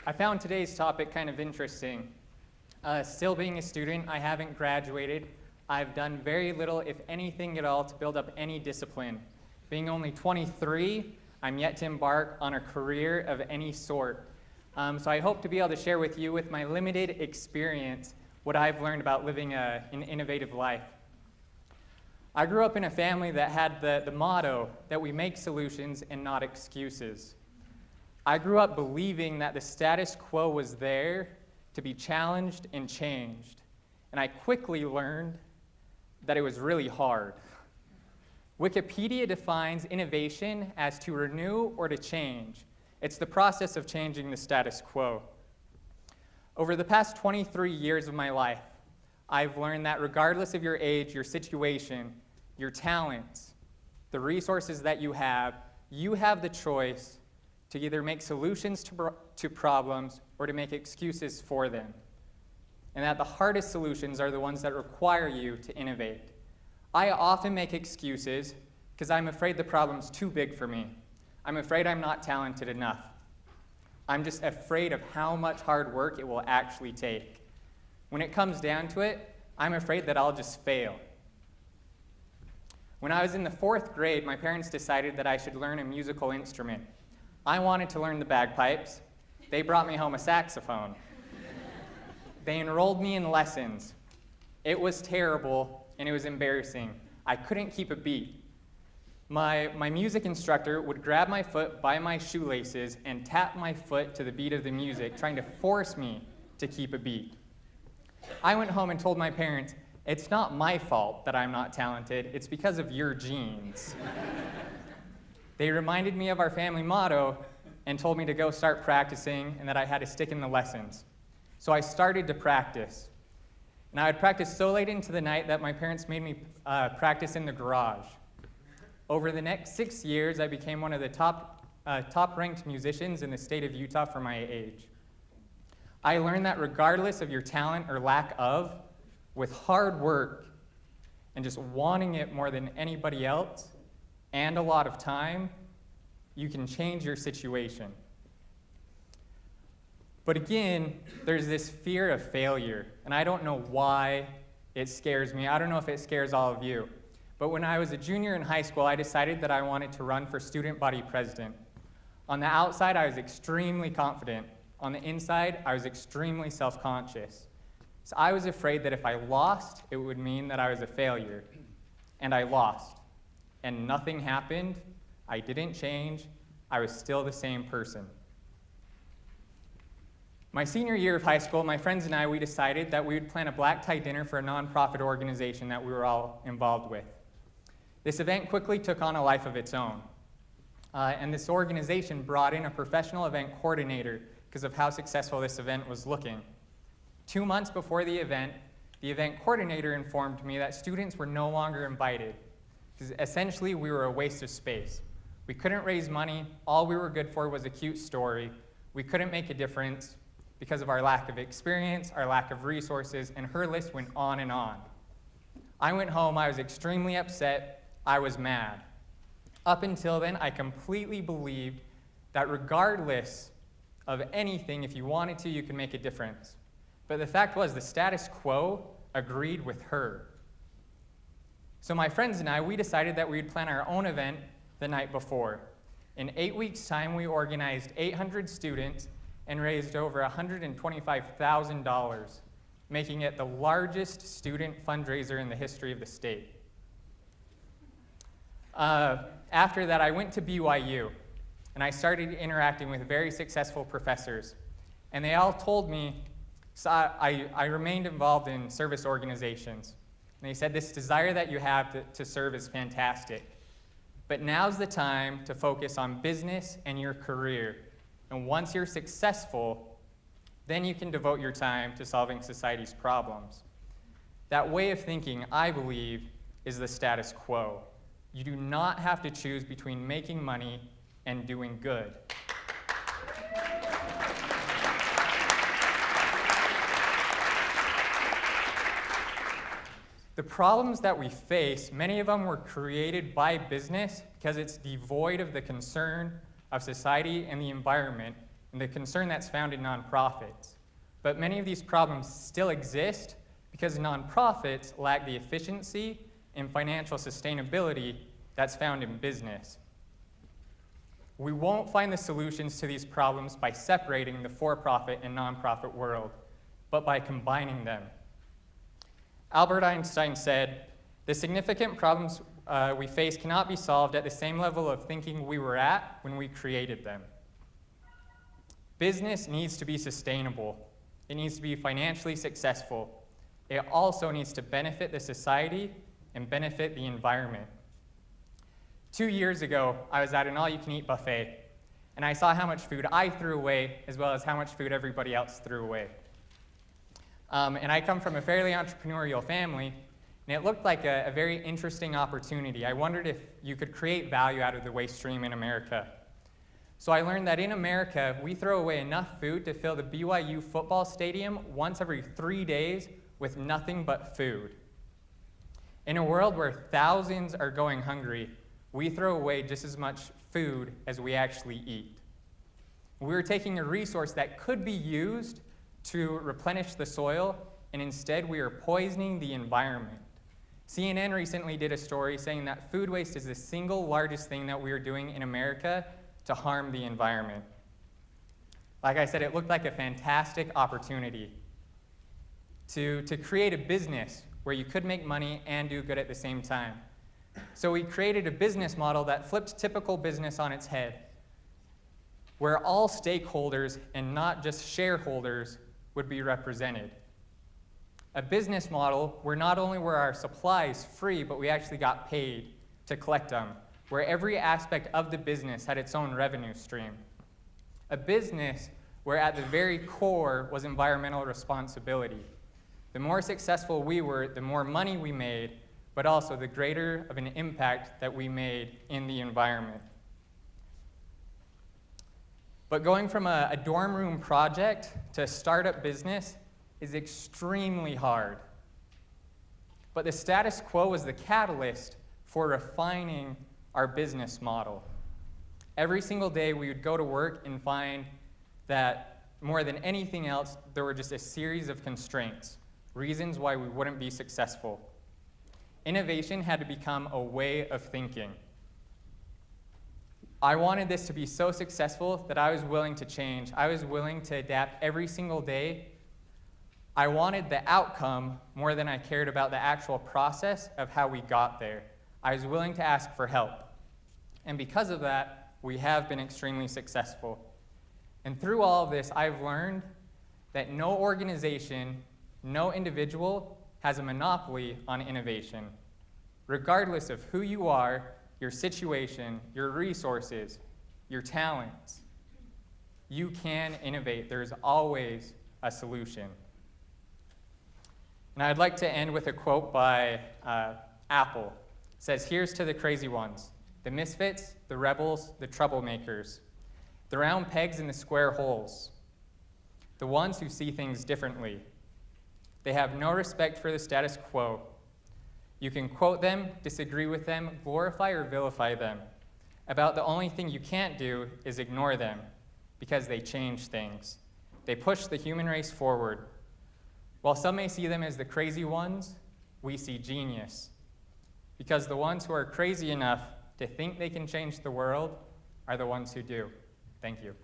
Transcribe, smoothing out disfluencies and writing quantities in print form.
I found today's topic kind of interesting. Still being a student, I haven't graduated. I've done very little, if anything at all, to build up any discipline. Being only 23, I'm yet to embark on a career of any sort. So I hope to be able to share with you, with my limited experience, what I've learned about living an innovative life. I grew up in a family that had the motto that we make solutions and not excuses. I grew up believing that the status quo was there to be challenged and changed. And I quickly learned that it was really hard. Wikipedia defines innovation as to renew or to change. It's the process of changing the status quo. Over the past 23 years of my life, I've learned that regardless of your age, your situation, your talents, the resources that you have the choice to either make solutions to problems or to make excuses for them. And that the hardest solutions are the ones that require you to innovate. I often make excuses because I'm afraid the problem's too big for me. I'm afraid I'm not talented enough. I'm just afraid of how much hard work it will actually take. When it comes down to it, I'm afraid that I'll just fail. When I was in the 4th grade, my parents decided that I should learn a musical instrument. I wanted to learn the bagpipes. They brought me home a saxophone. They enrolled me in lessons. It was terrible and it was embarrassing. I couldn't keep a beat. My music instructor would grab my foot by my shoelaces and tap my foot to the beat of the music, trying to force me to keep a beat. I went home and told my parents, "It's not my fault that I'm not talented, it's because of your genes." They reminded me of our family motto and told me to go start practicing and that I had to stick in the lessons. So I started to practice. And I would practice so late into the night that my parents made me practice in the garage. Over the next 6 years, I became one of the top-ranked musicians in the state of Utah for my age. I learned that regardless of your talent or lack of, with hard work and just wanting it more than anybody else and a lot of time, you can change your situation. But again, there's this fear of failure, and I don't know why it scares me. I don't know if it scares all of you. But when I was a junior in high school, I decided that I wanted to run for student body president. On the outside, I was extremely confident. On the inside, I was extremely self-conscious. So I was afraid that if I lost, it would mean that I was a failure. And I lost. And nothing happened. I didn't change. I was still the same person. My senior year of high school, my friends and I, we decided that we would plan a black tie dinner for a nonprofit organization that we were all involved with. This event quickly took on a life of its own. And this organization brought in a professional event coordinator because of how successful this event was looking. 2 months before the event coordinator informed me that students were no longer invited, because essentially we were a waste of space. We couldn't raise money. All we were good for was a cute story. We couldn't make a difference because of our lack of experience, our lack of resources, and her list went on and on. I went home. I was extremely upset. I was mad. Up until then, I completely believed that regardless of anything, if you wanted to, you could make a difference. But the fact was, the status quo agreed with her. So my friends and I, we decided that we'd plan our own event the night before. In 8 weeks' time, we organized 800 students and raised over $125,000, making it the largest student fundraiser in the history of the state. After that, I went to BYU, and I started interacting with very successful professors. And they all told me, so I remained involved in service organizations. And they said, this desire that you have to serve is fantastic. But now's the time to focus on business and your career. And once you're successful, then you can devote your time to solving society's problems. That way of thinking, I believe, is the status quo. You do not have to choose between making money and doing good. The problems that we face, many of them were created by business because it's devoid of the concern of society and the environment, and the concern that's found in nonprofits. But many of these problems still exist because nonprofits lack the efficiency and financial sustainability that's found in business. We won't find the solutions to these problems by separating the for-profit and nonprofit world, but by combining them. Albert Einstein said, "The significant problems we face cannot be solved at the same level of thinking we were at when we created them." Business needs to be sustainable. It needs to be financially successful. It also needs to benefit the society and benefit the environment. 2 years ago, I was at an all-you-can-eat buffet, and I saw how much food I threw away as well as how much food everybody else threw away. And I come from a fairly entrepreneurial family, and it looked like a very interesting opportunity. I wondered if you could create value out of the waste stream in America. So I learned that in America, we throw away enough food to fill the BYU football stadium once every 3 days with nothing but food. In a world where thousands are going hungry, we throw away just as much food as we actually eat. We're taking a resource that could be used to replenish the soil, and instead we are poisoning the environment. CNN recently did a story saying that food waste is the single largest thing that we are doing in America to harm the environment. Like I said, it looked like a fantastic opportunity to create a business where you could make money and do good at the same time. So we created a business model that flipped typical business on its head, where all stakeholders and not just shareholders would be represented. A business model where not only were our supplies free, but we actually got paid to collect them, where every aspect of the business had its own revenue stream. A business where at the very core was environmental responsibility. The more successful we were, the more money we made, but also the greater of an impact that we made in the environment. But going from a dorm room project to a startup business is extremely hard. But the status quo was the catalyst for refining our business model. Every single day we would go to work and find that more than anything else, there were just a series of constraints, reasons why we wouldn't be successful. Innovation had to become a way of thinking. I wanted this to be so successful that I was willing to change. I was willing to adapt every single day. I wanted the outcome more than I cared about the actual process of how we got there. I was willing to ask for help. And because of that, we have been extremely successful. And through all of this, I've learned that no organization, no individual has a monopoly on innovation. Regardless of who you are, your situation, your resources, your talents, you can innovate. There's always a solution. And I'd like to end with a quote by Apple. It says, "Here's to the crazy ones, the misfits, the rebels, the troublemakers, the round pegs in the square holes, the ones who see things differently. They have no respect for the status quo. You can quote them, disagree with them, glorify or vilify them. About the only thing you can't do is ignore them, because they change things. They push the human race forward. While some may see them as the crazy ones, we see genius. Because the ones who are crazy enough to think they can change the world are the ones who do." Thank you.